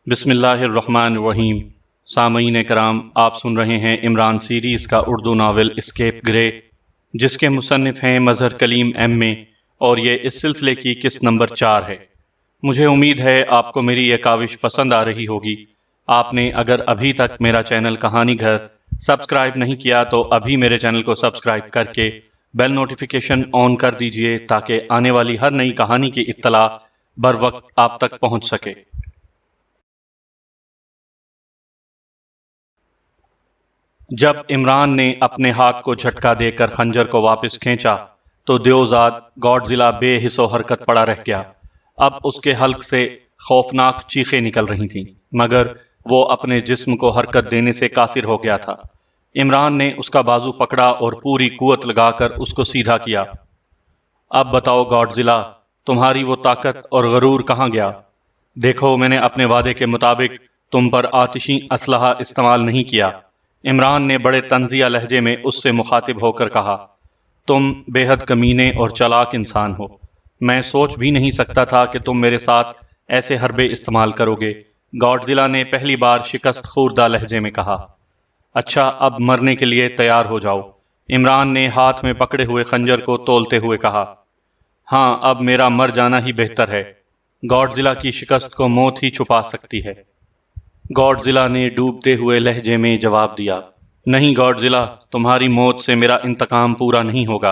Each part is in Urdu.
بسم اللہ الرحمن الرحیم۔ سامعین کرام، آپ سن رہے ہیں عمران سیریز کا اردو ناول اسکیپ گرے، جس کے مصنف ہیں مظہر کلیم ایم اے، اور یہ اس سلسلے کی قسط نمبر 4 ہے۔ مجھے امید ہے آپ کو میری یہ کاوش پسند آ رہی ہوگی۔ آپ نے اگر ابھی تک میرا چینل کہانی گھر سبسکرائب نہیں کیا تو ابھی میرے چینل کو سبسکرائب کر کے بیل نوٹیفیکیشن آن کر دیجئے تاکہ آنے والی ہر نئی کہانی کی اطلاع بر وقت آپ تک پہنچ سکے۔ جب عمران نے اپنے ہاتھ کو جھٹکا دے کر خنجر کو واپس کھینچا تو دیوزاد گاڈزلہ بے حس و حرکت پڑا رہ گیا۔ اب اس کے حلق سے خوفناک چیخیں نکل رہی تھیں، مگر وہ اپنے جسم کو حرکت دینے سے قاصر ہو گیا تھا۔ عمران نے اس کا بازو پکڑا اور پوری قوت لگا کر اس کو سیدھا کیا۔ اب بتاؤ گاڈزلہ، تمہاری وہ طاقت اور غرور کہاں گیا؟ دیکھو، میں نے اپنے وعدے کے مطابق تم پر آتشی اسلحہ استعمال نہیں کیا۔ عمران نے بڑے طنزیہ لہجے میں اس سے مخاطب ہو کر کہا، تم بے حد کمینے اور چالاک انسان ہو۔ میں سوچ بھی نہیں سکتا تھا کہ تم میرے ساتھ ایسے حربے استعمال کرو گے۔ گاڈزلہ نے پہلی بار شکست خوردہ لہجے میں کہا۔ اچھا، اب مرنے کے لیے تیار ہو جاؤ، عمران نے ہاتھ میں پکڑے ہوئے خنجر کو تولتے ہوئے کہا۔ ہاں، اب میرا مر جانا ہی بہتر ہے۔ گاڈزلہ کی شکست کو موت ہی چھپا سکتی ہے۔ گاڈزلہ نے ڈوبتے ہوئے لہجے میں جواب دیا، نہیں گاڈزلہ، تمہاری موت سے میرا انتقام پورا نہیں ہوگا،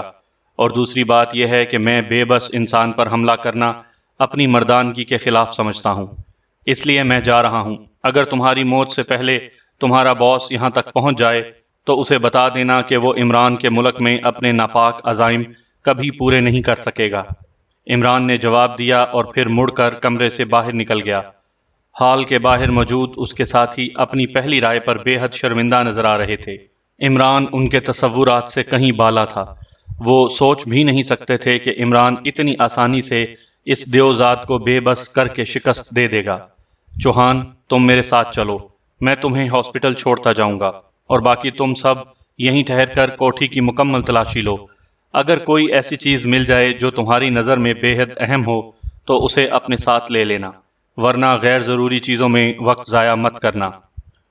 اور دوسری بات یہ ہے کہ میں بے بس انسان پر حملہ کرنا اپنی مردانگی کے خلاف سمجھتا ہوں، اس لیے میں جا رہا ہوں۔ اگر تمہاری موت سے پہلے تمہارا باس یہاں تک پہنچ جائے تو اسے بتا دینا کہ وہ عمران کے ملک میں اپنے ناپاک عزائم کبھی پورے نہیں کر سکے گا۔ عمران نے جواب دیا اور پھر مڑ کر کمرے سے باہر نکل گیا۔ ہال کے باہر موجود اس کے ساتھی اپنی پہلی رائے پر بے حد شرمندہ نظر آ رہے تھے۔ عمران ان کے تصورات سے کہیں بالا تھا۔ وہ سوچ بھی نہیں سکتے تھے کہ عمران اتنی آسانی سے اس دیوزاد کو بے بس کر کے شکست دے دے گا۔ چوہان، تم میرے ساتھ چلو، میں تمہیں ہاسپٹل چھوڑتا جاؤں گا، اور باقی تم سب یہیں ٹھہر کر کوٹھی کی مکمل تلاشی لو۔ اگر کوئی ایسی چیز مل جائے جو تمہاری نظر میں بے حد اہم ہو تو اسے اپنے ساتھ لے لینا، ورنہ غیر ضروری چیزوں میں وقت ضائع مت کرنا۔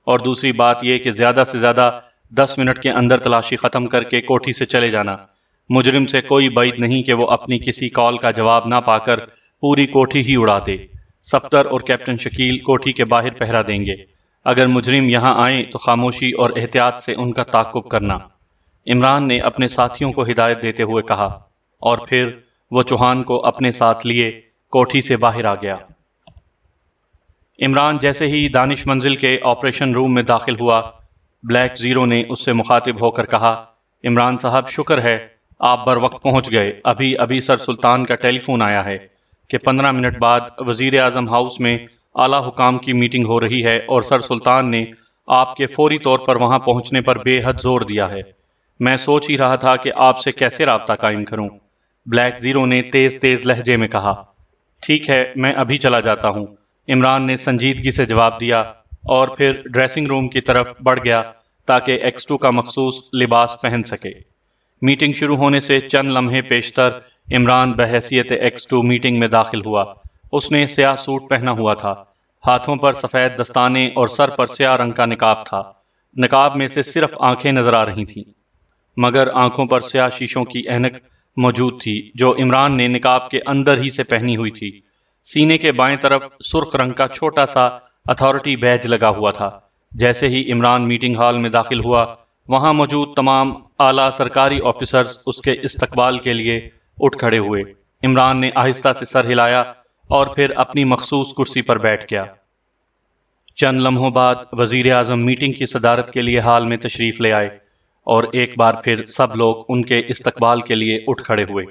اور دوسری بات یہ کہ زیادہ سے زیادہ 10 منٹ کے اندر تلاشی ختم کر کے کوٹھی سے چلے جانا۔ مجرم سے کوئی بعید نہیں کہ وہ اپنی کسی کال کا جواب نہ پا کر پوری کوٹھی ہی اڑا دے۔ صفدر اور کیپٹن شکیل کوٹھی کے باہر پہرا دیں گے۔ اگر مجرم یہاں آئیں تو خاموشی اور احتیاط سے ان کا تعاقب کرنا، عمران نے اپنے ساتھیوں کو ہدایت دیتے ہوئے کہا، اور پھر وہ چوہان کو اپنے ساتھ لیے کوٹھی سے باہر آ گیا۔ عمران جیسے ہی دانش منزل کے آپریشن روم میں داخل ہوا، بلیک زیرو نے اس سے مخاطب ہو کر کہا، عمران صاحب، شکر ہے آپ بر وقت پہنچ گئے۔ ابھی سر سلطان کا ٹیلی فون آیا ہے کہ 15 منٹ بعد وزیر اعظم ہاؤس میں اعلیٰ حکام کی میٹنگ ہو رہی ہے، اور سر سلطان نے آپ کے فوری طور پر وہاں پہنچنے پر بے حد زور دیا ہے۔ میں سوچ ہی رہا تھا کہ آپ سے کیسے رابطہ قائم کروں، بلیک زیرو نے تیز لہجے میں کہا۔ ٹھیک ہے، میں ابھی چلا جاتا ہوں، عمران نے سنجیدگی سے جواب دیا، اور پھر ڈریسنگ روم کی طرف بڑھ گیا تاکہ ایکس2 کا مخصوص لباس پہن سکے۔ میٹنگ شروع ہونے سے چند لمحے پیشتر عمران بحیثیت ایکس2 میٹنگ میں داخل ہوا۔ اس نے سیاہ سوٹ پہنا ہوا تھا، ہاتھوں پر سفید دستانے اور سر پر سیاہ رنگ کا نقاب تھا۔ نقاب میں سے صرف آنکھیں نظر آ رہی تھیں، مگر آنکھوں پر سیاہ شیشوں کی اینک موجود تھی جو عمران نے نقاب کے اندر ہی سے پہنی ہوئی تھی۔ سینے کے بائیں طرف سرخ رنگ کا چھوٹا سا اتھارٹی بیج لگا ہوا تھا۔ جیسے ہی عمران میٹنگ ہال میں داخل ہوا، وہاں موجود تمام اعلیٰ سرکاری آفیسرز اس کے استقبال کے لیے اٹھ کھڑے ہوئے۔ عمران نے آہستہ سے سر ہلایا اور پھر اپنی مخصوص کرسی پر بیٹھ گیا۔ چند لمحوں بعد وزیر اعظم میٹنگ کی صدارت کے لیے ہال میں تشریف لے آئے، اور ایک بار پھر سب لوگ ان کے استقبال کے لیے اٹھ کھڑے ہوئے،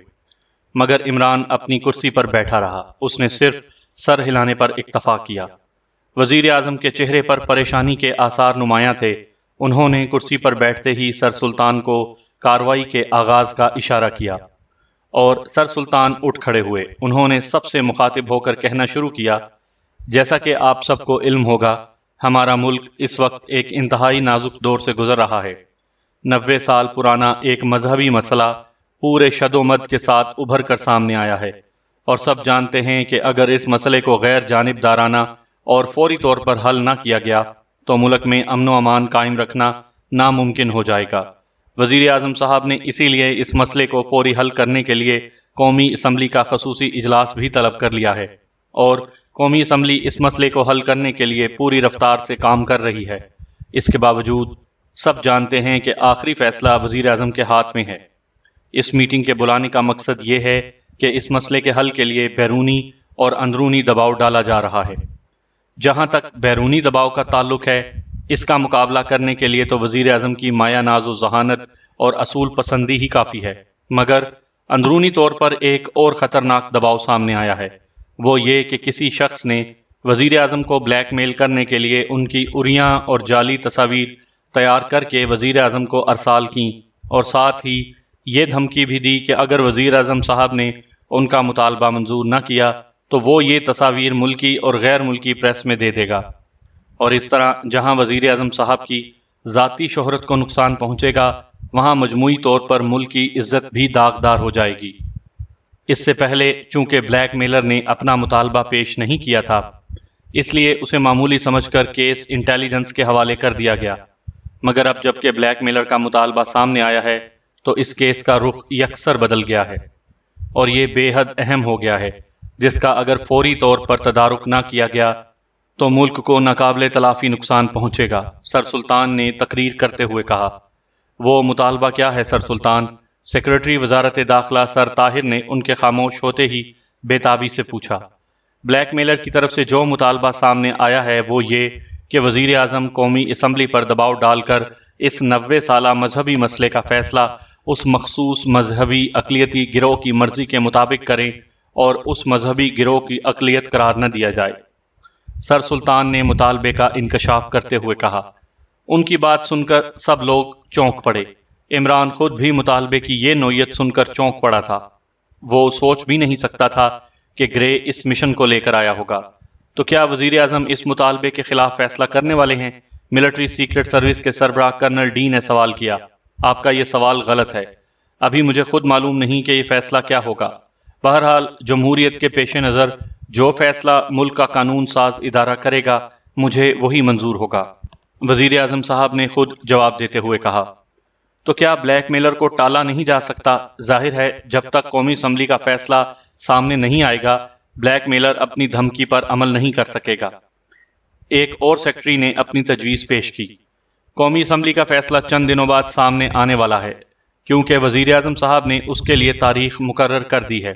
مگر عمران اپنی کرسی پر بیٹھا رہا۔ اس نے صرف سر ہلانے پر اکتفا کیا۔ وزیر اعظم کے چہرے پر پریشانی کے آثار نمایاں تھے۔ انہوں نے کرسی پر بیٹھتے ہی سر سلطان کو کارروائی کے آغاز کا اشارہ کیا، اور سر سلطان اٹھ کھڑے ہوئے۔ انہوں نے سب سے مخاطب ہو کر کہنا شروع کیا، جیسا کہ آپ سب کو علم ہوگا، ہمارا ملک اس وقت ایک انتہائی نازک دور سے گزر رہا ہے۔ 90 سال پرانا ایک مذہبی مسئلہ پورے شد و مد کے ساتھ ابھر کر سامنے آیا ہے، اور سب جانتے ہیں کہ اگر اس مسئلے کو غیر جانبدارانہ اور فوری طور پر حل نہ کیا گیا تو ملک میں امن و امان قائم رکھنا ناممکن ہو جائے گا۔ وزیر اعظم صاحب نے اسی لیے اس مسئلے کو فوری حل کرنے کے لیے قومی اسمبلی کا خصوصی اجلاس بھی طلب کر لیا ہے، اور قومی اسمبلی اس مسئلے کو حل کرنے کے لیے پوری رفتار سے کام کر رہی ہے۔ اس کے باوجود سب جانتے ہیں کہ آخری فیصلہ وزیر اعظم کے ہاتھ میں ہے۔ اس میٹنگ کے بلانے کا مقصد یہ ہے کہ اس مسئلے کے حل کے لیے بیرونی اور اندرونی دباؤ ڈالا جا رہا ہے۔ جہاں تک بیرونی دباؤ کا تعلق ہے، اس کا مقابلہ کرنے کے لیے تو وزیر اعظم کی مایہ ناز و ذہانت اور اصول پسندی ہی کافی ہے، مگر اندرونی طور پر ایک اور خطرناک دباؤ سامنے آیا ہے۔ وہ یہ کہ کسی شخص نے وزیر اعظم کو بلیک میل کرنے کے لیے ان کی عریاں اور جعلی تصاویر تیار کر کے وزیر اعظم کو ارسال کیں، اور ساتھ ہی یہ دھمکی بھی دی کہ اگر وزیر اعظم صاحب نے ان کا مطالبہ منظور نہ کیا تو وہ یہ تصاویر ملکی اور غیر ملکی پریس میں دے دے گا، اور اس طرح جہاں وزیر اعظم صاحب کی ذاتی شہرت کو نقصان پہنچے گا، وہاں مجموعی طور پر ملک کی عزت بھی داغدار ہو جائے گی۔ اس سے پہلے چونکہ بلیک میلر نے اپنا مطالبہ پیش نہیں کیا تھا، اس لیے اسے معمولی سمجھ کر کیس انٹیلیجنس کے حوالے کر دیا گیا، مگر اب جب کہ بلیک میلر کا مطالبہ سامنے آیا ہے تو اس کیس کا رخ یکسر بدل گیا ہے، اور یہ بے حد اہم ہو گیا ہے، جس کا اگر فوری طور پر تدارک نہ کیا گیا تو ملک کو ناقابل تلافی نقصان پہنچے گا۔ سر سلطان نے تقریر کرتے ہوئے کہا۔ وہ مطالبہ کیا ہے سر سلطان؟ سیکرٹری وزارت داخلہ سر طاہر نے ان کے خاموش ہوتے ہی بے تابی سے پوچھا۔ بلیک میلر کی طرف سے جو مطالبہ سامنے آیا ہے وہ یہ کہ وزیر اعظم قومی اسمبلی پر دباؤ ڈال کر اس 90 سالہ مذہبی مسئلے کا فیصلہ اس مخصوص مذہبی اقلیتی گروہ کی مرضی کے مطابق کریں اور اس مذہبی گروہ کی اقلیت قرار نہ دیا جائے۔ سر سلطان نے مطالبے کا انکشاف کرتے ہوئے کہا۔ ان کی بات سن کر سب لوگ چونک پڑے۔ عمران خود بھی مطالبے کی یہ نوعیت سن کر چونک پڑا تھا۔ وہ سوچ بھی نہیں سکتا تھا کہ گرے اس مشن کو لے کر آیا ہوگا۔ تو کیا وزیر اعظم اس مطالبے کے خلاف فیصلہ کرنے والے ہیں؟ ملٹری سیکرٹ سروس کے سربراہ کرنل ڈی نے سوال کیا۔ آپ کا یہ سوال غلط ہے۔ ابھی مجھے خود معلوم نہیں کہ یہ فیصلہ کیا ہوگا۔ بہرحال جمہوریت کے پیش نظر جو فیصلہ ملک کا قانون ساز ادارہ کرے گا مجھے وہی منظور ہوگا، وزیر اعظم صاحب نے خود جواب دیتے ہوئے کہا۔ تو کیا بلیک میلر کو ٹالا نہیں جا سکتا؟ ظاہر ہے جب تک قومی اسمبلی کا فیصلہ سامنے نہیں آئے گا بلیک میلر اپنی دھمکی پر عمل نہیں کر سکے گا۔ ایک اور سیکرٹری نے اپنی تجویز پیش کی۔ قومی اسمبلی کا فیصلہ چند دنوں بعد سامنے آنے والا ہے، کیونکہ وزیر اعظم صاحب نے اس کے لیے تاریخ مقرر کر دی ہے۔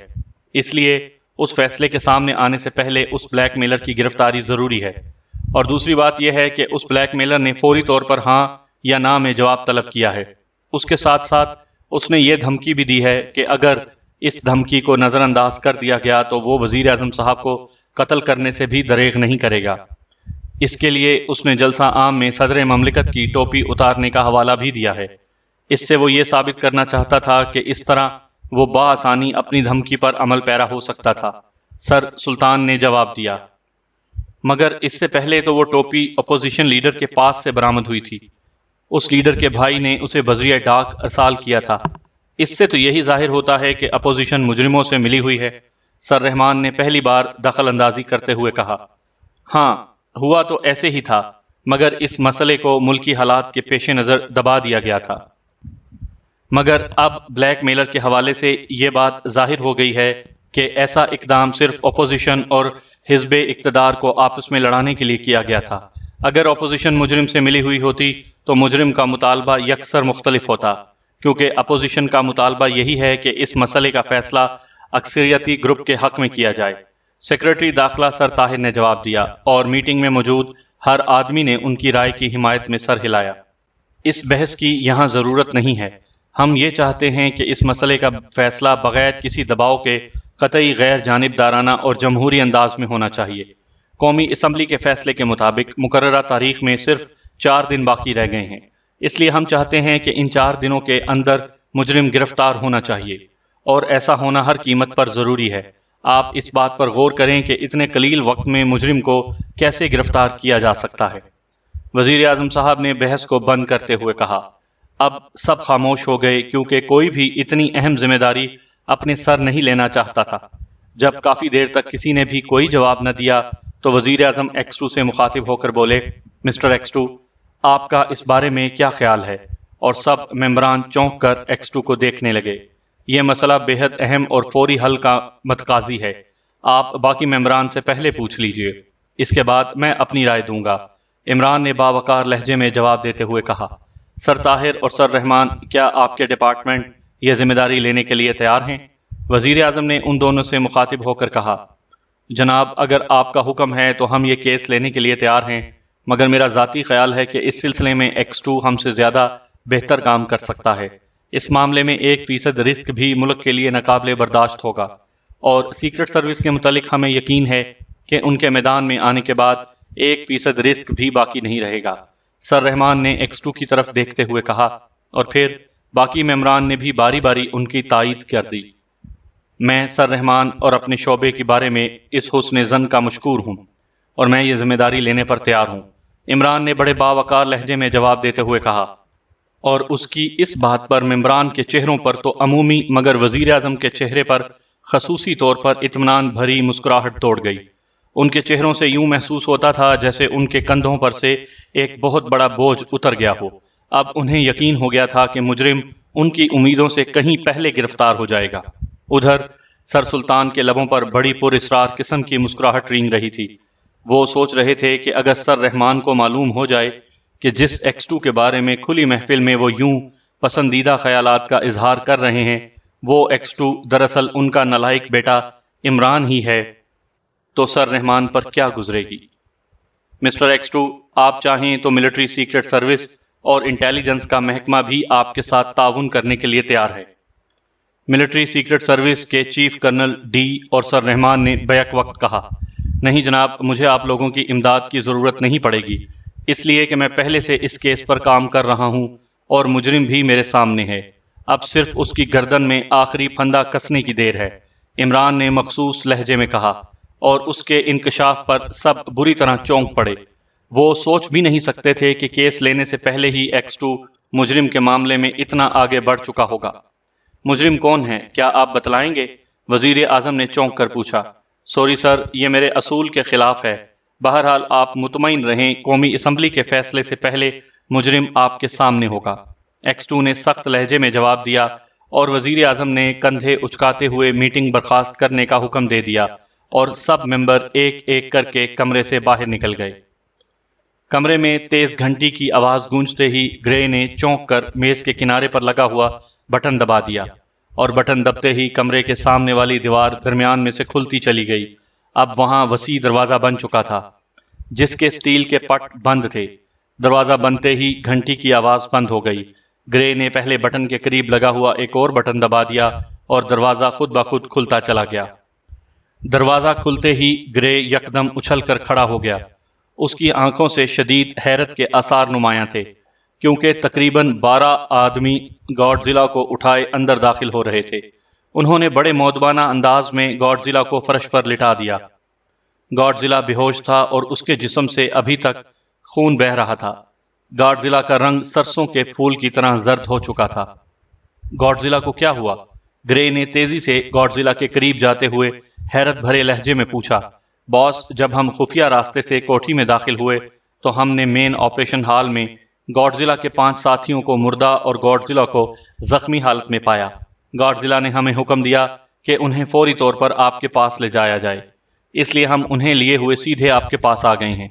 اس لیے اس فیصلے کے سامنے آنے سے پہلے اس بلیک میلر کی گرفتاری ضروری ہے، اور دوسری بات یہ ہے کہ اس بلیک میلر نے فوری طور پر ہاں یا نہ میں جواب طلب کیا ہے۔ اس کے ساتھ ساتھ اس نے یہ دھمکی بھی دی ہے کہ اگر اس دھمکی کو نظر انداز کر دیا گیا تو وہ وزیر اعظم صاحب کو قتل کرنے سے بھی دریغ نہیں کرے گا۔ اس کے لیے اس نے جلسہ عام میں صدر مملکت کی ٹوپی اتارنے کا حوالہ بھی دیا ہے۔ اس سے وہ یہ ثابت کرنا چاہتا تھا کہ اس طرح وہ بآسانی اپنی دھمکی پر عمل پیرا ہو سکتا تھا۔ سر سلطان نے جواب دیا۔ مگر اس سے پہلے تو وہ ٹوپی اپوزیشن لیڈر کے پاس سے برآمد ہوئی تھی۔ اس لیڈر کے بھائی نے اسے بذریعہ ڈاک ارسال کیا تھا۔ اس سے تو یہی ظاہر ہوتا ہے کہ اپوزیشن مجرموں سے ملی ہوئی ہے، سر رحمان نے پہلی بار دخل اندازی کرتے ہوئے کہا۔ ہاں، ہوا تو ایسے ہی تھا، مگر اس مسئلے کو ملکی حالات کے پیش نظر دبا دیا گیا تھا۔ مگر اب بلیک میلر کے حوالے سے یہ بات ظاہر ہو گئی ہے کہ ایسا اقدام صرف اپوزیشن اور حزب اقتدار کو آپس میں لڑانے کے لیے کیا گیا تھا۔ اگر اپوزیشن مجرم سے ملی ہوئی ہوتی تو مجرم کا مطالبہ یکسر مختلف ہوتا، کیونکہ اپوزیشن کا مطالبہ یہی ہے کہ اس مسئلے کا فیصلہ اکثریتی گروپ کے حق میں کیا جائے۔ سیکرٹری داخلہ سر طاہر نے جواب دیا، اور میٹنگ میں موجود ہر آدمی نے ان کی رائے کی حمایت میں سر ہلایا۔ اس بحث کی یہاں ضرورت نہیں ہے۔ ہم یہ چاہتے ہیں کہ اس مسئلے کا فیصلہ بغیر کسی دباؤ کے قطعی غیر جانبدارانہ اور جمہوری انداز میں ہونا چاہیے۔ قومی اسمبلی کے فیصلے کے مطابق مقررہ تاریخ میں صرف 4 دن باقی رہ گئے ہیں، اس لیے ہم چاہتے ہیں کہ ان 4 دنوں کے اندر مجرم گرفتار ہونا چاہیے، اور ایسا ہونا ہر قیمت پر ضروری ہے۔ آپ اس بات پر غور کریں کہ اتنے قلیل وقت میں مجرم کو کیسے گرفتار کیا جا سکتا ہے۔ وزیر اعظم صاحب نے بحث کو بند کرتے ہوئے کہا۔ اب سب خاموش ہو گئے، کیونکہ کوئی بھی اتنی اہم ذمہ داری اپنے سر نہیں لینا چاہتا تھا۔ جب کافی دیر تک کسی نے بھی کوئی جواب نہ دیا تو وزیر اعظم ایکس ٹو سے مخاطب ہو کر بولے، مسٹر ایکس ٹو، آپ کا اس بارے میں کیا خیال ہے؟ اور سب ممبران چونک کر ایکس ٹو کو دیکھنے لگے۔ یہ مسئلہ بے حد اہم اور فوری حل کا متقاضی ہے، آپ باقی ممبران سے پہلے پوچھ لیجئے، اس کے بعد میں اپنی رائے دوں گا۔ عمران نے باوقار لہجے میں جواب دیتے ہوئے کہا، سر طاہر اور سر رحمان، کیا آپ کے ڈپارٹمنٹ یہ ذمہ داری لینے کے لیے تیار ہیں؟ وزیر اعظم نے ان دونوں سے مخاطب ہو کر کہا، جناب، اگر آپ کا حکم ہے تو ہم یہ کیس لینے کے لیے تیار ہیں، مگر میرا ذاتی خیال ہے کہ اس سلسلے میں ایکس ٹو ہم سے زیادہ بہتر کام کر سکتا ہے۔ اس معاملے میں 1% رسک بھی ملک کے لیے ناقابل برداشت ہوگا، اور سیکرٹ سروس کے متعلق ہمیں یقین ہے کہ ان کے میدان میں آنے کے بعد 1% رسک بھی باقی نہیں رہے گا۔ سر رحمان نے ایکس ٹو کی طرف دیکھتے ہوئے کہا، اور پھر باقی ممبران نے بھی باری باری ان کی تائید کر دی۔ میں سر رحمان اور اپنے شعبے کے بارے میں اس حسن ظن کا مشکور ہوں، اور میں یہ ذمہ داری لینے پر تیار ہوں، عمران نے بڑے باوقار لہجے میں جواب دیتے ہوئے کہا، اور اس کی اس بات پر ممبران کے چہروں پر تو عمومی مگر وزیر اعظم کے چہرے پر خصوصی طور پر اطمینان بھری مسکراہٹ توڑ گئی۔ ان کے چہروں سے یوں محسوس ہوتا تھا جیسے ان کے کندھوں پر سے ایک بہت بڑا بوجھ اتر گیا ہو۔ اب انہیں یقین ہو گیا تھا کہ مجرم ان کی امیدوں سے کہیں پہلے گرفتار ہو جائے گا۔ ادھر سر سلطان کے لبوں پر بڑی پر اسرار قسم کی مسکراہٹ رینگ رہی تھی۔ وہ سوچ رہے تھے کہ اگر سر رحمان کو معلوم ہو جائے کہ جس ایکس ٹو کے بارے میں کھلی محفل میں وہ یوں پسندیدہ خیالات کا اظہار کر رہے ہیں، وہ ایکس ٹو دراصل ان کا نالائق بیٹا عمران ہی ہے، تو سر رحمان پر کیا گزرے گی؟ مسٹر ایکس ٹو، آپ چاہیں تو ملٹری سیکرٹ سروس اور انٹیلیجنس کا محکمہ بھی آپ کے ساتھ تعاون کرنے کے لیے تیار ہے۔ ملٹری سیکرٹ سروس کے چیف کرنل ڈی اور سر رحمان نے بیک وقت کہا، نہیں جناب، مجھے آپ لوگوں کی امداد کی ضرورت نہیں پڑے گی، اس لیے کہ میں پہلے سے اس کیس پر کام کر رہا ہوں اور مجرم بھی میرے سامنے ہے۔ اب صرف اس کی گردن میں آخری پھندا کسنے کی دیر ہے، عمران نے مخصوص لہجے میں کہا، اور اس کے انکشاف پر سب بری طرح چونک پڑے۔ وہ سوچ بھی نہیں سکتے تھے کہ کیس لینے سے پہلے ہی ایکس ٹو مجرم کے معاملے میں اتنا آگے بڑھ چکا ہوگا۔ مجرم کون ہے، کیا آپ بتلائیں گے؟ وزیر اعظم نے چونک کر پوچھا۔ سوری سر، یہ میرے اصول کے خلاف ہے، بہرحال آپ مطمئن رہیں، قومی اسمبلی کے فیصلے سے پہلے مجرم آپ کے سامنے ہوگا، ایکس ٹو نے سخت لہجے میں جواب دیا، اور وزیر اعظم نے کندھے اچکاتے ہوئے میٹنگ برخاست کرنے کا حکم دے دیا، اور سب ممبر ایک ایک کر کے کمرے سے باہر نکل گئے۔ کمرے میں تیز گھنٹی کی آواز گونجتے ہی گرے نے چونک کر میز کے کنارے پر لگا ہوا بٹن دبا دیا، اور بٹن دبتے ہی کمرے کے سامنے والی دیوار درمیان میں سے کھلتی چلی گئی۔ اب وہاں وسیع دروازہ بن چکا تھا، جس کے سٹیل کے پٹ بند تھے۔ دروازہ بنتے ہی گھنٹی کی آواز بند ہو گئی۔ گرے نے پہلے بٹن کے قریب لگا ہوا ایک اور بٹن دبا دیا، اور دروازہ خود بخود کھلتا چلا گیا۔ دروازہ کھلتے ہی گرے یکدم اچھل کر کھڑا ہو گیا۔ اس کی آنکھوں سے شدید حیرت کے آثار نمایاں تھے، کیونکہ تقریباً 12 آدمی گاڈ زیلا کو اٹھائے اندر داخل ہو رہے تھے۔ انہوں نے بڑے مؤدبانہ انداز میں گاڈ زیلا کو فرش پر لٹا دیا۔ گاڈ زیلا بے ہوش تھا، اور اس کے جسم سے ابھی تک خون بہہ رہا تھا۔ گاڈ زیلا کا رنگ سرسوں کے پھول کی طرح زرد ہو چکا تھا۔ گاڈ زیلا کو کیا ہوا؟ گرے نے تیزی سے گاڈ زیلا کے قریب جاتے ہوئے حیرت بھرے لہجے میں پوچھا۔ باس، جب ہم خفیہ راستے سے کوٹھی میں داخل ہوئے تو ہم نے مین آپریشن ہال میں گاڈ زیلا کے 5 ساتھیوں کو مردہ اور گاڈ زیلا کو زخمی حالت میں پایا۔ گاڈ زیلا نے ہمیں حکم دیا کہ انہیں فوری طور پر آپ کے پاس لے جایا جائے، اس لیے ہم انہیں لیے ہوئے سیدھے آپ کے پاس آ گئے ہیں۔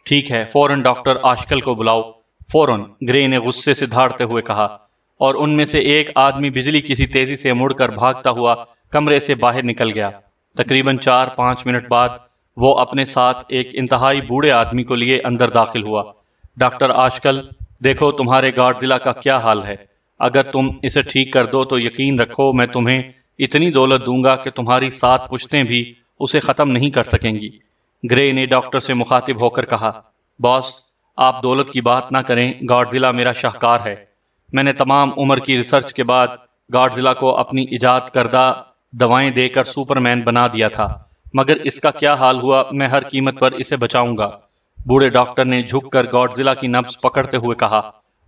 ٹھیک ہے، فوراً ڈاکٹر آشکل کو بلاؤ، فوراً، گرے نے غصے سے دھاڑتے ہوئے کہا، اور ان میں سے ایک آدمی بجلی کسی تیزی سے مڑ کر بھاگتا ہوا کمرے سے باہر نکل گیا۔ تقریباً 4-5 منٹ بعد وہ اپنے ساتھ ایک انتہائی بوڑھے آدمی کو لیے اندر داخل ہوا۔ ڈاکٹر آشکل، دیکھو تمہارے گاڈ زیلا کا کیا حال ہے، اگر تم اسے ٹھیک کر دو تو یقین رکھو میں تمہیں اتنی دولت دوں گا کہ تمہاری 7 پشتیں بھی اسے ختم نہیں کر سکیں گی۔ گرے نے ڈاکٹر سے مخاطب ہو کر کہا، باس، آپ دولت کی بات نہ کریں، گاڈ زیلا میرا شاہکار ہے۔ میں نے تمام عمر کی ریسرچ کے بعد گاڈ زیلا کو اپنی ایجاد کردہ دوائیں دے کر سپرمین بنا دیا تھا، مگر اس کا کیا حال ہوا، میں ہر قیمت پر اسے بچاؤں گا۔ بوڑھے ڈاکٹر نے جھک کر گاڈ زیلا کی نبض پکڑتے ہوئے کہا،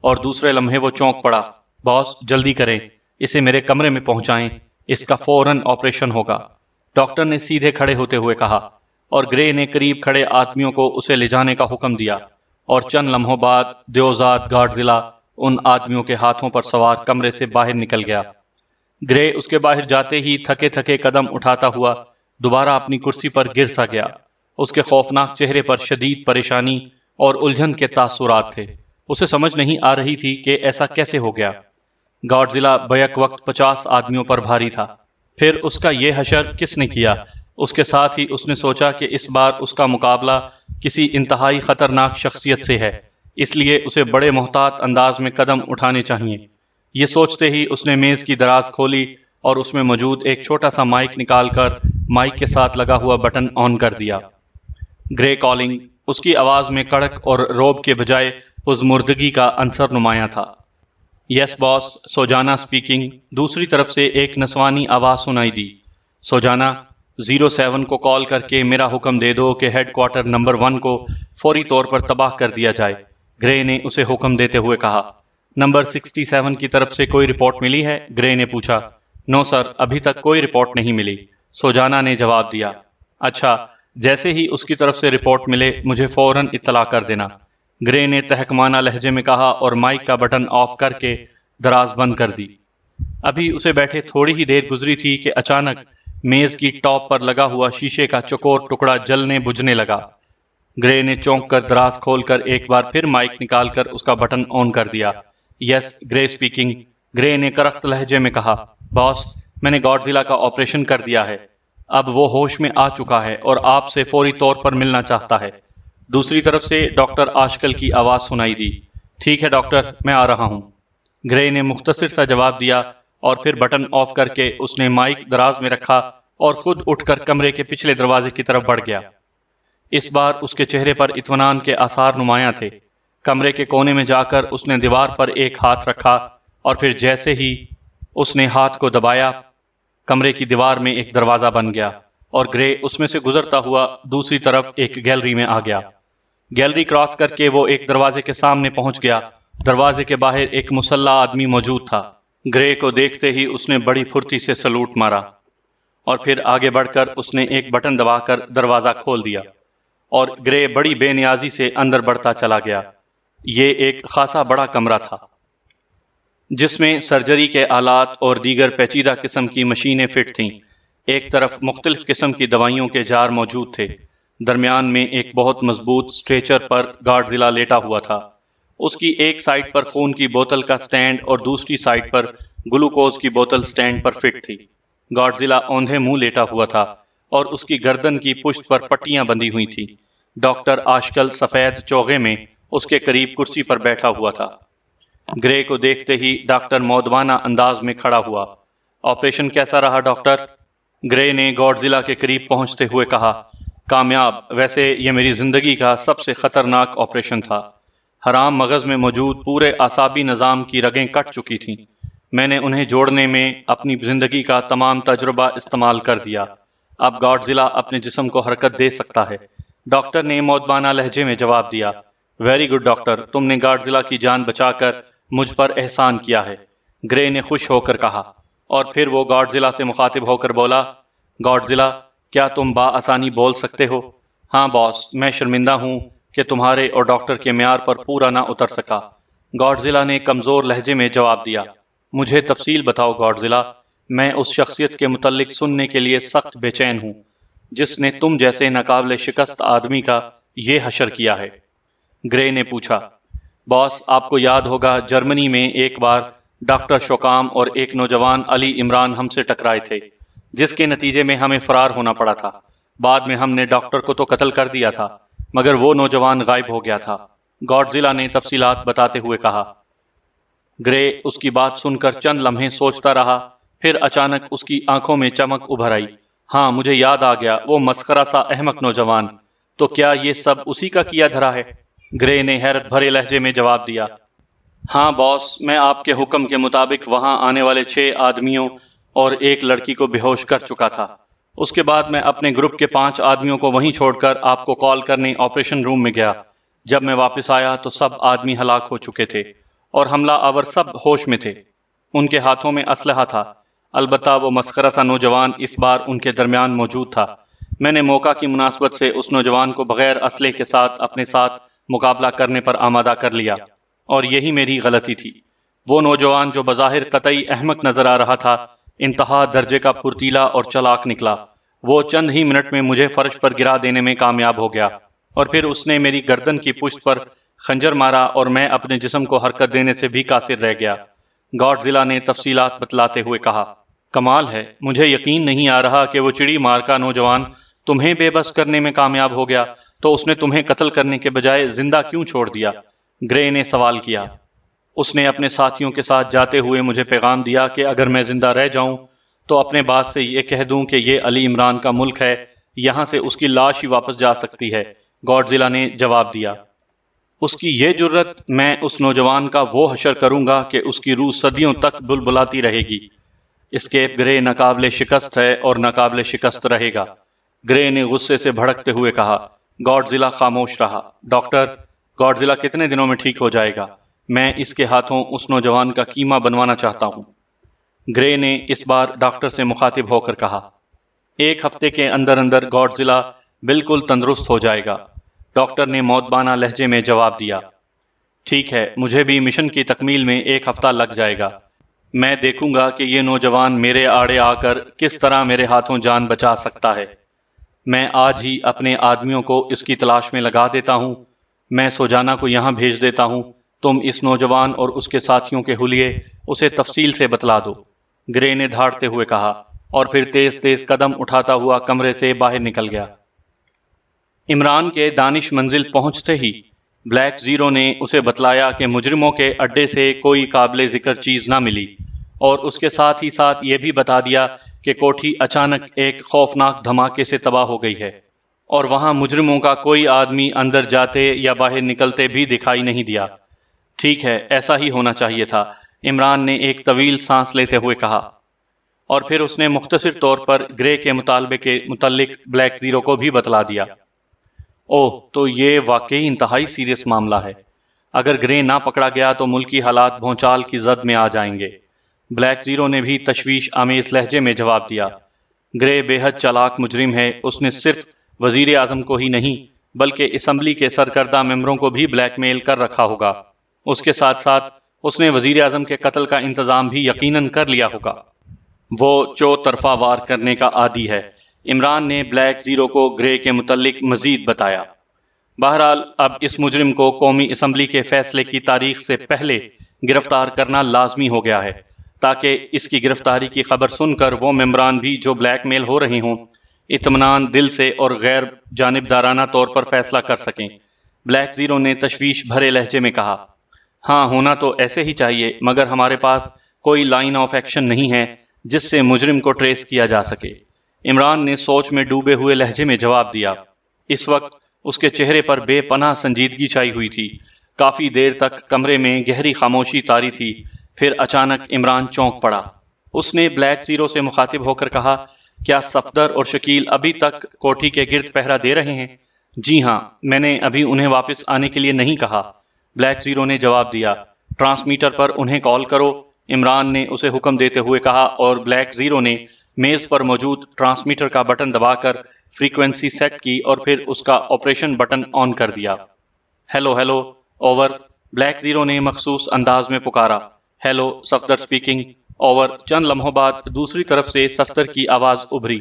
اور دوسرے لمحے وہ چونک پڑا۔ باس، جلدی کریں، اسے میرے کمرے میں پہنچائیں، اس کا فوراً آپریشن ہوگا۔ ڈاکٹر نے سیدھے کھڑے ہوتے ہوئے کہا، اور گرے نے قریب کھڑے آدمیوں کو اسے لے جانے کا حکم دیا، اور چند لمحوں بعد دیوزاد گارڈ ضلع ان آدمیوں کے ہاتھوں پر سوار کمرے سے باہر نکل گیا۔ گرے اس کے باہر جاتے ہی تھکے تھکے قدم اٹھاتا ہوا دوبارہ اپنی کرسی پر گر سا گیا۔ اس کے خوفناک چہرے پر شدید پریشانی اور الجھن کے تاثرات تھے۔ اسے سمجھ نہیں آ رہی تھی کہ ایسا کیسے ہو گیا۔ گارڈ ضلع بیک وقت 50 آدمیوں پر بھاری تھا۔ پھر اس کا یہ حشر کس نے کیا؟ اس کے ساتھ ہی اس نے سوچا کہ اس بار اس کا مقابلہ کسی انتہائی خطرناک شخصیت سے ہے، اس لیے اسے بڑے محتاط انداز میں قدم اٹھانے چاہیے۔ یہ سوچتے ہی اس نے میز کی دراز کھولی اور اس میں موجود ایک چھوٹا سا مائک نکال کر مائک کے ساتھ لگا ہوا بٹن آن کر دیا۔ گرے کالنگ، اس کی آواز میں کڑک اور روب کے بجائے پزمردگی کا عنصر نمایاں تھا۔ یس باس، سوجانا اسپیکنگ۔ دوسری طرف سے ایک نسوانی آواز سنائی دی۔ سوجانا، 07 کو کال کر کے میرا حکم دے دو کہ ہیڈ کوارٹر نمبر 1 کو فوری طور پر تباہ کر دیا جائے، گرے نے اسے حکم دیتے ہوئے کہا۔ نمبر 67 کی طرف سے کوئی رپورٹ ملی ہے؟ گرے نے پوچھا۔ نو سر، ابھی تک کوئی رپورٹ نہیں ملی، سوجانا نے جواب دیا۔ اچھا، جیسے ہی اس کی طرف سے رپورٹ ملے مجھے فوراً اطلاع کر دینا، گرے نے تحکمانہ لہجے میں کہا اور مائک کا بٹن آف کر کے دراز بند کر دی۔ ابھی اسے بیٹھے تھوڑی ہی دیر گزری تھی کہ اچانک میز کی ٹاپ پر لگا ہوا شیشے کا چوکور ٹکڑا جلنے بجھنے لگا۔ گرے نے چونک کر دراز کھول کر ایک بار پھر مائک نکال کر اس کا بٹن آن کر دیا۔ یس، گرے اسپیکنگ، گرے نے کرخت لہجے میں کہا۔ باس، میں نے گارڈ ضلع کا آپریشن کر دیا ہے، اب وہ ہوش میں آ چکا ہے اور آپ سے فوری طور پر ملنا چاہتا ہے۔ دوسری طرف سے ڈاکٹر آشکل کی آواز سنائی دی۔ ٹھیک ہے ڈاکٹر، میں آ رہا ہوں، گرے نے مختصر سا جواب دیا اور پھر بٹن آف کر کے اس نے مائک دراز میں رکھا اور خود اٹھ کر کمرے کے پچھلے دروازے کی طرف بڑھ گیا۔ اس بار اس کے چہرے پر اطمینان کے آثار نمایاں تھے۔ کمرے کے کونے میں جا کر اس نے دیوار پر ایک ہاتھ رکھا اور پھر جیسے ہی اس نے ہاتھ کو دبایا، کمرے کی دیوار میں ایک دروازہ بن گیا اور گرے اس میں سے گزرتا ہوا دوسری طرف ایک گیلری میں آ گیا۔ گیلری کراس کر کے وہ ایک دروازے کے سامنے پہنچ گیا۔ دروازے کے باہر ایک مسلح آدمی موجود تھا۔ گرے کو دیکھتے ہی اس نے بڑی پھرتی سے سلوٹ مارا اور پھر آگے بڑھ کر اس نے ایک بٹن دبا کر دروازہ کھول دیا اور گرے بڑی بے نیازی سے اندر بڑھتا چلا گیا۔ یہ ایک خاصا بڑا کمرہ تھا جس میں سرجری کے آلات اور دیگر پیچیدہ قسم کی مشینیں فٹ تھیں۔ ایک طرف مختلف قسم کی دوائیوں کے جار موجود تھے۔ درمیان میں ایک بہت مضبوط سٹریچر پر گارڈ ضلع لیٹا ہوا تھا۔ اس کی ایک سائڈ پر خون کی بوتل کا سٹینڈ اور دوسری سائڈ پر گلوکوز کی بوتل سٹینڈ پر فٹ تھی۔ گارڈ ضلع اوندھے منہ لیٹا ہوا تھا اور اس کی گردن کی پشت پر پٹیاں بندھی ہوئی تھی۔ ڈاکٹر آشکل سفید چوغے میں اس کے قریب کرسی پر بیٹھا ہوا تھا۔ گرے کو دیکھتے ہی ڈاکٹر مودبانہ انداز میں کھڑا ہوا۔ آپریشن کیسا رہا ڈاکٹر؟ گرے نے گارڈ ضلع کے قریب پہنچتے ہوئے کہا۔ کامیاب، ویسے یہ میری زندگی کا سب سے خطرناک آپریشن تھا۔ حرام مغز میں موجود پورے اعصابی نظام کی رگیں کٹ چکی تھیں۔ میں نے انہیں جوڑنے میں اپنی زندگی کا تمام تجربہ استعمال کر دیا۔ اب گارڈ ضلع اپنے جسم کو حرکت دے سکتا ہے، ڈاکٹر نے مودبانہ لہجے میں جواب دیا۔ ویری گڈ ڈاکٹر، تم نے گارڈ ضلع کی جان بچا کر مجھ پر احسان کیا ہے، گرے نے خوش ہو کر کہا، اور پھر وہ گارڈ ضلع سے مخاطب ہو کر بولا۔ گارڈ ضلع، کیا تم بآسانی بول سکتے ہو؟ ہاں باس، میں شرمندہ ہوں کہ تمہارے اور ڈاکٹر کے معیار پر پورا نہ اتر سکا، گارڈ ضلع نے کمزور لہجے میں جواب دیا۔ مجھے تفصیل بتاؤ گارڈ ضلع، میں اس شخصیت کے متعلق سننے کے لیے سخت بے چین ہوں جس نے تم جیسے ناقابل شکست آدمی کا یہ حشر کیا ہے، گرے نے پوچھا۔ باس، آپ کو یاد ہوگا جرمنی میں ایک بار ڈاکٹر شوکام اور ایک نوجوان علی عمران ہم سے ٹکرائے تھے، جس کے نتیجے میں ہمیں فرار ہونا پڑا تھا۔ بعد میں ہم نے ڈاکٹر کو تو قتل کر دیا تھا، مگر وہ نوجوان غائب ہو گیا تھا، گارڈ ضلع نے تفصیلات بتاتے ہوئے کہا۔ گرے اس کی بات سن کر چند لمحے سوچتا رہا، پھر اچانک اس کی آنکھوں میں چمک ابھر آئی۔ ہاں، مجھے یاد آ گیا، وہ مسخرہ سا احمق نوجوان، تو کیا یہ سب اسی کا کیا دھرا ہے؟ گرے نے حیرت بھرے لہجے میں جواب دیا۔ ہاں باس، میں آپ کے حکم کے مطابق وہاں آنے والے 6 آدمیوں اور ایک لڑکی کو بے ہوش کر چکا تھا۔ اس کے بعد میں اپنے گروپ کے 5 آدمیوں کو وہیں چھوڑ کر آپ کو کال کرنے آپریشن روم میں گیا۔ جب میں واپس آیا تو سب آدمی ہلاک ہو چکے تھے اور حملہ آور سب ہوش میں تھے۔ ان کے ہاتھوں میں اسلحہ تھا، البتہ وہ مسخرہ سا نوجوان اس بار ان کے درمیان موجود تھا۔ میں نے موقع کی مناسبت سے اس نوجوان کو بغیر اسلحے کے ساتھ اپنے ساتھ مقابلہ کرنے پر آمادہ کر لیا، اور یہی میری غلطی تھی۔ وہ نوجوان جو بظاہر قطعی احمق نظر آ رہا تھا، انتہا درجے کا پھرتیلا اور چلاک نکلا۔ وہ چند ہی منٹ میں مجھے فرش پر گرا دینے میں کامیاب ہو گیا، اور پھر اس نے میری گردن کی پشت پر خنجر مارا اور میں اپنے جسم کو حرکت دینے سے بھی قاصر رہ گیا۔ گاڈ ضلع نے تفصیلات بتلاتے ہوئے کہا، کمال ہے، مجھے یقین نہیں آ رہا کہ وہ چڑی مار کا نوجوان تمہیں بے بس کرنے میں کامیاب ہو گیا تو اس نے تمہیں قتل کرنے کے بجائے زندہ کیوں چھوڑ دیا؟ گرے نے سوال کیا۔ اس نے اپنے ساتھیوں کے ساتھ جاتے ہوئے مجھے پیغام دیا کہ اگر میں زندہ رہ جاؤں تو اپنے باس سے یہ کہہ دوں کہ یہ علی عمران کا ملک ہے، یہاں سے اس کی لاش ہی واپس جا سکتی ہے۔ گاڈ ضلع نے جواب دیا، اس کی یہ جرت، میں اس نوجوان کا وہ حشر کروں گا کہ اس کی روح صدیوں تک بلبلاتی رہے گی۔ اسکیپ گرے ناقابل شکست ہے اور ناقابل شکست رہے گا، گرے نے غصے سے بھڑکتے ہوئے کہا۔ گاڈ ضلع خاموش رہا۔ ڈاکٹر، گاڈ ضلع کتنے دنوں میں ٹھیک ہو جائے گا؟ میں اس کے ہاتھوں اس نوجوان کا کیمہ بنوانا چاہتا ہوں۔ گرے نے اس بار ڈاکٹر سے مخاطب ہو کر کہا، 1 ہفتے کے اندر اندر گاڈ ضلع بالکل تندرست ہو جائے گا۔ ڈاکٹر نے موتبانہ لہجے میں جواب دیا، ٹھیک ہے، مجھے بھی مشن کی تکمیل میں 1 ہفتہ لگ جائے گا۔ میں دیکھوں گا کہ یہ نوجوان میرے آڑے آ کر کس طرح میرے ہاتھوں جان بچا سکتا ہے۔ میں آج ہی اپنے آدمیوں کو اس کی تلاش میں لگا دیتا ہوں۔ میں سوجانا کو یہاں بھیج دیتا ہوں، تم اس نوجوان اور اس کے ساتھیوں کے حلیے اسے تفصیل سے بتلا دو، گرے نے دھاڑتے ہوئے کہا، اور پھر تیز تیز قدم اٹھاتا ہوا کمرے سے باہر نکل گیا۔ عمران کے دانش منزل پہنچتے ہی بلیک زیرو نے اسے بتلایا کہ مجرموں کے اڈے سے کوئی قابل ذکر چیز نہ ملی، اور اس کے ساتھ ہی ساتھ یہ بھی بتا دیا کہ کوٹھی اچانک ایک خوفناک دھماکے سے تباہ ہو گئی ہے، اور وہاں مجرموں کا کوئی آدمی اندر جاتے یا باہر نکلتے بھی دکھائی نہیں دیا۔ ٹھیک ہے، ایسا ہی ہونا چاہیے تھا، عمران نے ایک طویل سانس لیتے ہوئے کہا، اور پھر اس نے مختصر طور پر گرے کے مطالبے کے متعلق بلیک زیرو کو بھی بتلا دیا۔ اوہ، تو یہ واقعی انتہائی سیریس معاملہ ہے۔ اگر گرے نہ پکڑا گیا تو ملکی حالات بھونچال کی زد میں آ جائیں گے۔ بلیک زیرو نے بھی تشویش آمیز لہجے میں جواب دیا، گرے بے حد چالاک مجرم ہے، اس نے صرف وزیر اعظم کو ہی نہیں بلکہ اسمبلی کے سرکردہ ممبروں کو بھی بلیک میل کر رکھا ہوگا۔ اس کے ساتھ ساتھ اس نے وزیر اعظم کے قتل کا انتظام بھی یقیناً کر لیا ہوگا۔ وہ چوطرفہ وار کرنے کا عادی ہے۔ عمران نے بلیک زیرو کو گرے کے متعلق مزید بتایا۔ بہرحال اب اس مجرم کو قومی اسمبلی کے فیصلے کی تاریخ سے پہلے گرفتار کرنا لازمی ہو گیا ہے، تاکہ اس کی گرفتاری کی خبر سن کر وہ ممبران بھی جو بلیک میل ہو رہے ہوں اطمینان دل سے اور غیر جانبدارانہ طور پر فیصلہ کر سکیں۔ بلیک زیرو نے تشویش بھرے لہجے میں کہا، ہاں، ہونا تو ایسے ہی چاہیے، مگر ہمارے پاس کوئی لائن آف ایکشن نہیں ہے جس سے مجرم کو ٹریس کیا جا سکے۔ عمران نے سوچ میں ڈوبے ہوئے لہجے میں جواب دیا۔ اس وقت اس کے چہرے پر بے پناہ سنجیدگی چھائی ہوئی تھی۔ کافی دیر تک کمرے میں گہری خاموشی طاری تھی، پھر اچانک عمران چونک پڑا۔ اس نے بلیک زیرو سے مخاطب ہو کر کہا، کیا صفدر اور شکیل ابھی تک کوٹھی کے گرد پہرا دے رہے ہیں؟ جی ہاں، میں نے ابھی انہیں واپس آنے کے لیے نہیں کہا، بلیک زیرو نے جواب دیا۔ ٹرانسمیٹر پر انہیں کال کرو، عمران نے اسے حکم دیتے ہوئے کہا، اور بلیک زیرو نے میز پر موجود ٹرانسمیٹر کا بٹن دبا کر فریکوینسی سیٹ کی اور پھر اس کا آپریشن بٹن آن کر دیا۔ Hello hello, over, black zero نے مخصوص انداز میں پکارا۔ Hello, Safdar speaking, over. چند لمحوں بعد دوسری طرف سے صفدر کی آواز ابھری۔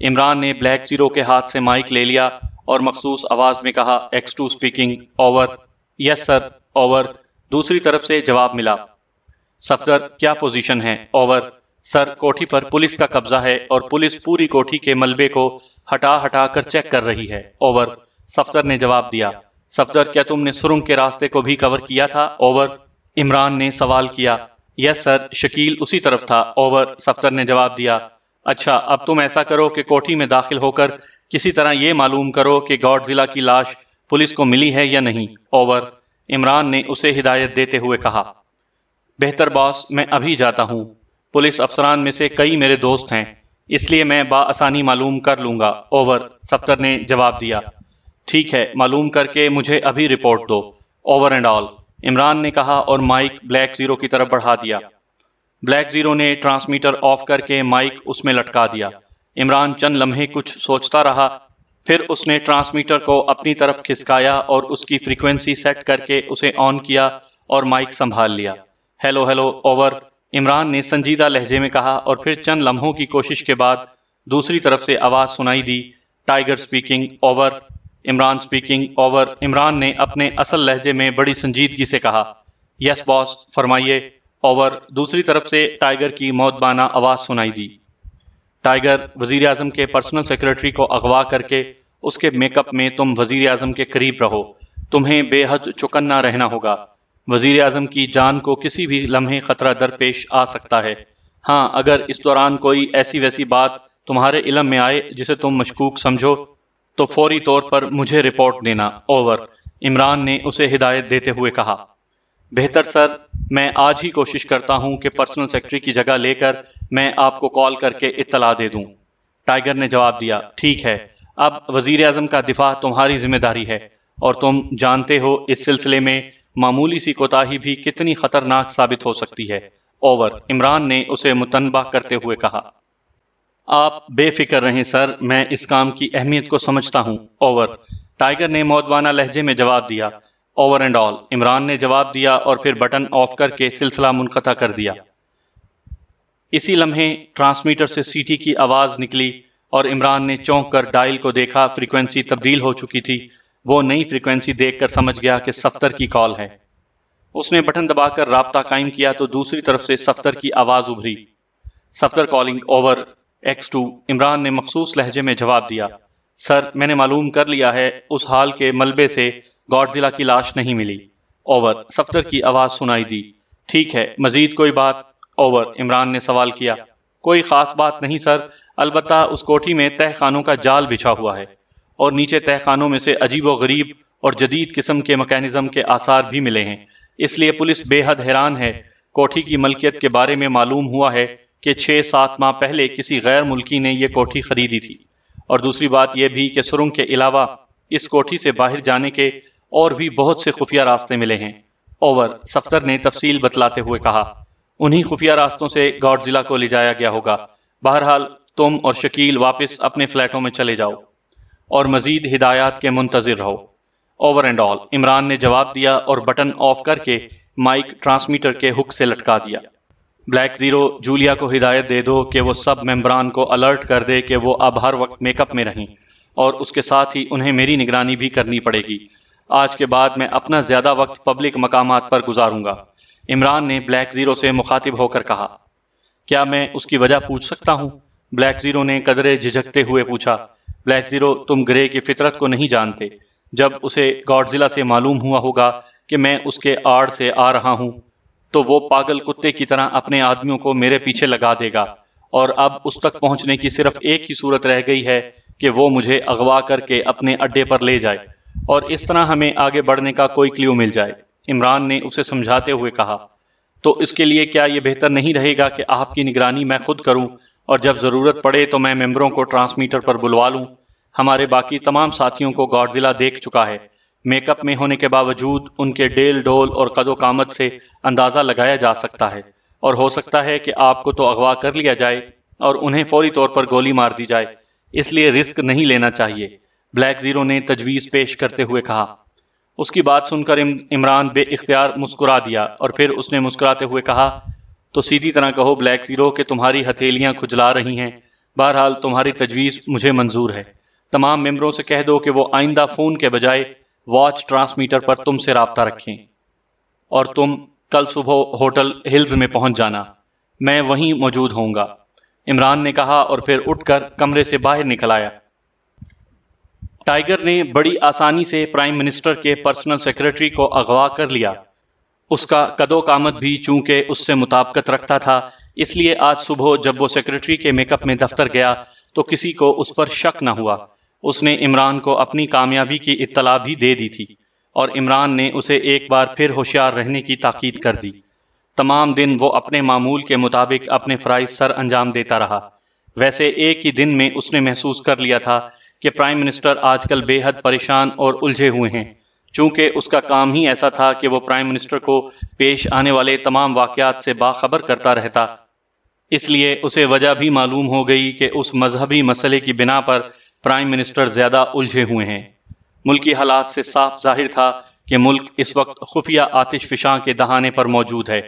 عمران نے بلیک زیرو کے ہاتھ سے مائک لے لیا اور مخصوص آواز میں کہا، X2 سپیکنگ، اوور۔ یس سر، اوور۔ دوسری طرف سے جواب ملا۔ صفدر، کیا پوزیشن ہے؟ اوور۔ سر، کوٹھی پر پولیس کا قبضہ ہے اور پولیس پوری کوٹھی کے ملبے کو ہٹا ہٹا کر چیک کر رہی ہے، اوور۔ صفدر نے جواب دیا۔ صفدر، کیا تم نے سرنگ کے راستے کو بھی کور کیا تھا؟ اوور۔ عمران نے سوال کیا۔ یس سر، شکیل اسی طرف تھا، اوور۔ صفدر نے جواب دیا۔ اچھا، اب تم ایسا کرو کہ کوٹھی میں داخل ہو کر کسی طرح یہ معلوم کرو کہ گاڈ ضلع کی لاش پولیس کو ملی ہے یا نہیں، اوور۔ عمران نے اسے ہدایت دیتے ہوئے کہا۔ بہتر باس، میں ابھی جاتا ہوں۔ پولیس افسران میں سے کئی میرے دوست ہیں، اس لیے میں بآسانی معلوم کر لوں گا، اوور۔ صفدر نے جواب دیا۔ ٹھیک ہے، معلوم کر کے مجھے ابھی رپورٹ دو، اوور اینڈ آل، عمران نے کہا اور مائک بلیک زیرو کی طرف بڑھا دیا۔ بلیک زیرو نے ٹرانسمیٹر آف کر کے مائک اس میں لٹکا دیا۔ عمران چند لمحے کچھ سوچتا رہا، پھر اس نے ٹرانسمیٹر کو اپنی طرف کھسکایا اور اس کی فریکوینسی سیٹ کر کے اسے آن کیا اور مائک سنبھال لیا۔ ہیلو ہیلو، اوور، عمران نے سنجیدہ لہجے میں کہا، اور پھر چند لمحوں کی کوشش کے بعد دوسری طرف سے آواز سنائی دی، tiger speaking, over, Imran speaking, over. Imran نے اپنے اصل لہجے میں بڑی سنجیدگی سے کہا، یس باس، فرمائیے، اوور۔ دوسری طرف سے ٹائیگر کی مودبانہ آواز سنائی دی، ٹائیگر، وزیر اعظم کے پرسنل سیکرٹری کو اغوا کر کے اس کے میک اپ میں تم وزیر اعظم کے قریب رہو، تمہیں بے حد چوکنا رہنا ہوگا، وزیر اعظم کی جان کو کسی بھی لمحے خطرہ درپیش آ سکتا ہے۔ ہاں، اگر اس دوران کوئی ایسی ویسی بات تمہارے علم میں آئے جسے تم مشکوک سمجھو تو فوری طور پر مجھے رپورٹ دینا، اوور، عمران نے اسے ہدایت دیتے ہوئے کہا۔ بہتر سر، میں آج ہی کوشش کرتا ہوں کہ پرسنل سیکرٹری کی جگہ لے کر میں آپ کو کال کر کے اطلاع دے دوں، ٹائیگر نے جواب دیا۔ ٹھیک ہے، اب وزیر اعظم کا دفاع تمہاری ذمہ داری ہے، اور تم جانتے ہو اس سلسلے میں معمولی سی کوتاہی بھی کتنی خطرناک ثابت ہو سکتی ہے، اوور، عمران نے اسے متنبہ کرتے ہوئے کہا۔ آپ بے فکر رہیں سر، میں اس کام کی اہمیت کو سمجھتا ہوں، اوور، ٹائیگر نے مودبانہ لہجے میں جواب دیا۔ اوور اینڈ آل، عمران نے جواب دیا اور پھر بٹن آف کر کے سلسلہ منقطع کر دیا۔ اسی لمحے ٹرانسمیٹر سے سیٹی کی آواز نکلی اور عمران نے چونک کر ڈائل کو دیکھا، فریکوینسی تبدیل ہو چکی تھی۔ وہ نئی فریکوینسی دیکھ کر سمجھ گیا کہ صفدر کی کال ہے۔ اس نے بٹن دبا کر رابطہ قائم کیا تو دوسری طرف سے صفدر کی آواز ابھری، Safdar calling, over, X2۔ Imran نے مخصوص لہجے میں جواب دیا، سر، میں نے معلوم کر لیا ہے، اس حال کے ملبے سے گاڈ ضلع کی لاش نہیں ملی، اوور، صفدر کی آواز سنائی دی۔ ٹھیک ہے، مزید کوئی بات، اوور، عمران نے سوال کیا۔ کوئی خاص بات نہیں سر، البتہ اس کوٹھی میں تہ خانوں کا جال بچھا ہوا ہے، اور نیچے تہ خانوں میں سے عجیب و غریب اور جدید قسم کے میکینزم کے آثار بھی ملے ہیں، اس لیے پولیس بے حد حیران ہے۔ کوٹھی کی ملکیت کے بارے میں معلوم ہوا ہے کہ 6-7 ماہ پہلے کسی غیر ملکی نے یہ کوٹھی خریدی تھی، اور دوسری بات یہ بھی کہ سرنگ کے علاوہ اس کوٹھی سے باہر جانے کے اور بھی بہت سے خفیہ راستے ملے ہیں، اوور، صفدر نے تفصیل بتلاتے ہوئے کہا۔ انہی خفیہ راستوں سے گاڈ ضلع کو لے جایا گیا ہوگا۔ بہرحال تم اور شکیل واپس اپنے فلیٹوں میں چلے جاؤ اور مزید ہدایات کے منتظر رہو، اوور اینڈ آل، عمران نے جواب دیا اور بٹن آف کر کے مائک ٹرانسمیٹر کے ہک سے لٹکا دیا۔ بلیک زیرو، جولیا کو ہدایت دے دو کہ وہ سب ممبران کو الرٹ کر دے کہ وہ اب ہر وقت میک اپ میں رہیں، اور اس کے ساتھ ہی انہیں میری نگرانی بھی کرنی پڑے گی۔ آج کے بعد میں اپنا زیادہ وقت پبلک مقامات پر گزاروں گا، عمران نے بلیک زیرو سے مخاطب ہو کر کہا۔ کیا میں اس کی وجہ پوچھ سکتا ہوں؟ بلیک زیرو نے قدرے جھجکتے ہوئے پوچھا۔ بلیک زیرو، تم گرے کی فطرت کو نہیں جانتے۔ جب اسے گاڈ ضلع سے معلوم ہوا ہوگا کہ میں اس کے آڑ سے آ رہا ہوں تو وہ پاگل کتے کی طرح اپنے آدمیوں کو میرے پیچھے لگا دے گا، اور اب اس تک پہنچنے کی صرف ایک ہی صورت رہ گئی ہے کہ وہ مجھے اغوا کر کے اپنے اڈے پر لے جائے، اور اس طرح ہمیں آگے بڑھنے کا کوئی کلیو مل جائے، عمران نے اسے سمجھاتے ہوئے کہا۔ تو اس کے لیے کیا یہ بہتر نہیں رہے گا کہ آپ کی نگرانی میں خود کروں، اور جب ضرورت پڑے تو میں ممبروں کو ٹرانسمیٹر پر بلوا لوں؟ ہمارے باقی تمام ساتھیوں کو گاڈ ضلع دیکھ چکا ہے، میک اپ میں ہونے کے باوجود ان کے ڈیل ڈول اور قد و قامت سے اندازہ لگایا جا سکتا ہے، اور ہو سکتا ہے کہ آپ کو تو اغوا کر لیا جائے اور انہیں فوری طور پر گولی مار دی جائے، اس لیے رسک نہیں لینا چاہیے، بلیک زیرو نے تجویز پیش کرتے ہوئے کہا۔ اس کی بات سن کر عمران بے اختیار مسکرا دیا، اور پھر اس نے مسکراتے ہوئے کہا، تو سیدھی طرح کہو بلیک زیرو کہ تمہاری ہتھیلیاں کھجلا رہی ہیں، بہرحال تمہاری تجویز مجھے منظور ہے۔ تمام ممبروں سے کہہ دو کہ وہ آئندہ فون کے بجائے واچ ٹرانسمیٹر پر تم سے رابطہ رکھیں، اور تم کل صبح ہوٹل ہلز میں پہنچ جانا، میں وہیں موجود ہوں گا، عمران نے کہا، اور پھر اٹھ کر کمرے سے باہر نکل آیا۔ ٹائیگر نے بڑی آسانی سے پرائم منسٹر کے پرسنل سیکرٹری کو اغوا کر لیا۔ اس کا قد و قامت بھی چونکہ اس سے مطابقت رکھتا تھا، اس لیے آج صبح جب وہ سیکرٹری کے میک اپ میں دفتر گیا تو کسی کو اس پر شک نہ ہوا۔ اس نے عمران کو اپنی کامیابی کی اطلاع بھی دے دی تھی، اور عمران نے اسے ایک بار پھر ہوشیار رہنے کی تاکید کر دی۔ تمام دن وہ اپنے معمول کے مطابق اپنے فرائض سر انجام دیتا رہا۔ ویسے ایک ہی دن میں اس نے محسوس کر لیا تھا کہ پرائم منسٹر آج کل بے حد پریشان اور الجھے ہوئے ہیں، چونکہ اس کا کام ہی ایسا تھا کہ وہ پرائم منسٹر کو پیش آنے والے تمام واقعات سے باخبر کرتا رہتا۔ اس لیے اسے وجہ بھی معلوم ہو گئی کہ اس مذہبی مسئلے کی بنا پر پرائم منسٹر زیادہ الجھے ہوئے ہیں۔ ملکی حالات سے صاف ظاہر تھا کہ ملک اس وقت خفیہ آتش فشاں کے دہانے پر موجود ہے،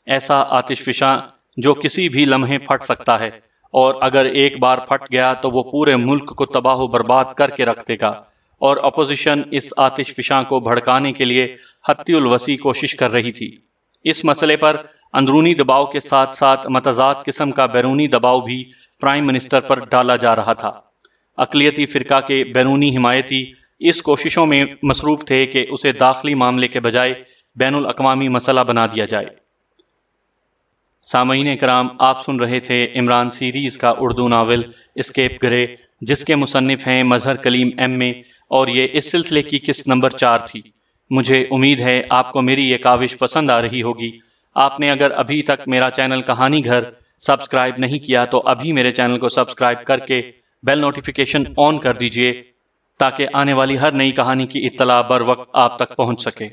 ایسا آتش فشاں جو کسی بھی لمحے پھٹ سکتا ہے، اور اگر ایک بار پھٹ گیا تو وہ پورے ملک کو تباہ و برباد کر کے رکھ دے گا، اور اپوزیشن اس آتش فشاں کو بھڑکانے کے لیے حتی الوسیع کوشش کر رہی تھی۔ اس مسئلے پر اندرونی دباؤ کے ساتھ ساتھ متضاد قسم کا بیرونی دباؤ بھی پرائم منسٹر پر ڈالا جا رہا تھا۔ اقلیتی فرقہ کے بیرونی حمایتی اس کوششوں میں مصروف تھے کہ اسے داخلی معاملے کے بجائے بین الاقوامی مسئلہ بنا دیا جائے۔ سامعین کرام، آپ سن رہے تھے عمران سیریز کا اردو ناول اسکیپ گرے، جس کے مصنف ہیں مظہر کلیم ایم اے، اور یہ اس سلسلے کی قسط نمبر 4 تھی۔ مجھے امید ہے آپ کو میری یہ کاوش پسند آ رہی ہوگی۔ آپ نے اگر ابھی تک میرا چینل کہانی گھر سبسکرائب نہیں کیا تو ابھی میرے چینل کو سبسکرائب کر کے بیل نوٹیفیکیشن آن کر دیجئے، تاکہ آنے والی ہر نئی کہانی کی اطلاع بر وقت آپ تک پہنچ سکے۔